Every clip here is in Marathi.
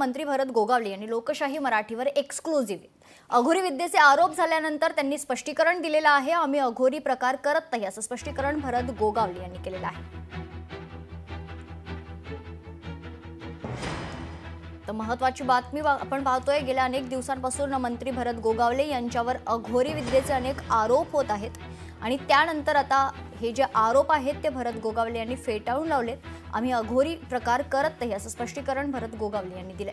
मंत्री भरत गोगावले यांनी लोकशाही मराठीवर एक्सक्लुझिव्ह अघोरी विद्येचे आरोप झाल्यानंतर त्यांनी स्पष्टीकरण दिलेलं आहे। आम्ही अघोरी प्रकार करत नाही असं स्पष्टीकरण भरत गोगावले यांनी केलेलं आहे। तर महत्त्वाची बातमी आपण पाहतोय, गेल्या अनेक दिवसांपासून मंत्री भरत गोगावले यांच्यावर अघोरी विद्येचे अनेक आरोप होत आहेत आणि त्यानंतर आता हे जे आरोप आहेत ते भरत गोगावले यांनी फेटाळून लावलेत। आम्ही अघोरी प्रकार करत नाही असं स्पष्टीकरण भरत गोगावले यांनी दिले।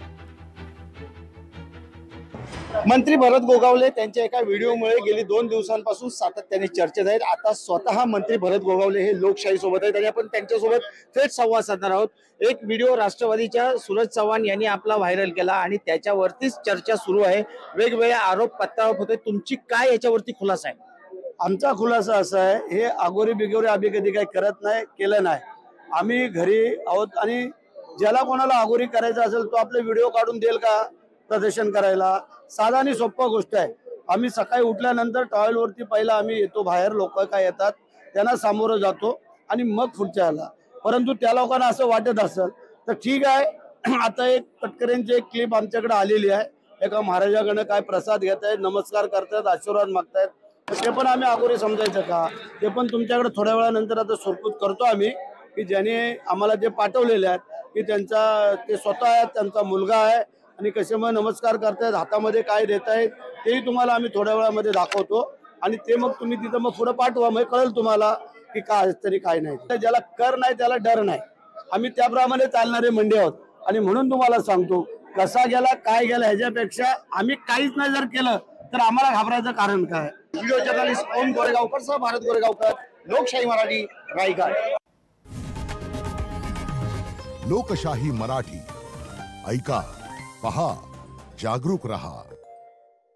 मंत्री भरत गोगावले त्यांच्या एका व्हिडिओमुळे गेली 2 दिवसांपासून सातत्याने चर्चेत आहेत। आता स्वतः मंत्री भरत गोगावले हे लोकशाही सोबत आहेत आणि आपण त्यांच्यासोबत थेट संवाद साधणार आहोत। एक व्हिडिओ राष्ट्रवादीच्या सूरज चव्हाण यांनी आपला व्हायरल केला आणि त्याच्यावरतीच चर्चा सुरू आहे। वेगवेगळे आरोप पत्तावप होते। तुमची काय याच्यावरती खुलासा आहे? आमचा खुलासा असा आहे, हे अघोरी बिगोरी आम्ही कधी काही करत नाही, केलं नाही। आम्ही घरी आहोत आणि ज्याला कोणाला अघोरी करायचं असेल तो आपले व्हिडिओ काढून देईल का प्रदर्शन करायला? साधा आणि सोपा गोष्ट आहे। आम्ही सकाळी उठल्यानंतर टॉयलवरती पहिला आम्ही येतो, बाहेर लोक काय येतात त्यांना सामोरं जातो आणि मग पुढच्याला। परंतु त्या लोकांना असं वाटत असेल तर ठीक आहे। आता एक तटकरेंची एक क्लिप आमच्याकडे आलेली आहे, एका महाराजाकडे काय प्रसाद घेत आहेत, नमस्कार करतात, आशीर्वाद मागतायत। ते पण आम्ही अघोरी समजायचं का? ते पण तुमच्याकडे थोड्या वेळानंतर आता सुरपूत करतो आम्ही, की ज्याने आम्हाला जे पाठवलेले आहेत की त्यांचा ते स्वतः आहेत, त्यांचा मुलगा आहे आणि कसे मग नमस्कार करतायत, हातामध्ये काय देत आहेत तेही तुम्हाला आम्ही थोड्या वेळामध्ये दाखवतो आणि ते मग तुम्ही तिथं मग पुढे पाठवा, मग कळेल तुम्हाला की काय तरी काय नाही। ज्याला कर नाही त्याला डर नाही, आम्ही त्याप्रमाणे चालणारे मंडळी आहोत आणि म्हणून तुम्हाला सांगतो कसा गेला काय गेला ह्याच्यापेक्षा आम्ही काहीच नाही जर केलं तर आम्हाला घाबरायचं कारण काय? व्हिडिओ जर्नलिस्ट ओम गोरेगावकर सह भारत गोरेगावकर, लोकशाही मराठी, रायगड। लोकशाही मराठी ऐका, पहा, जागरूक रहा।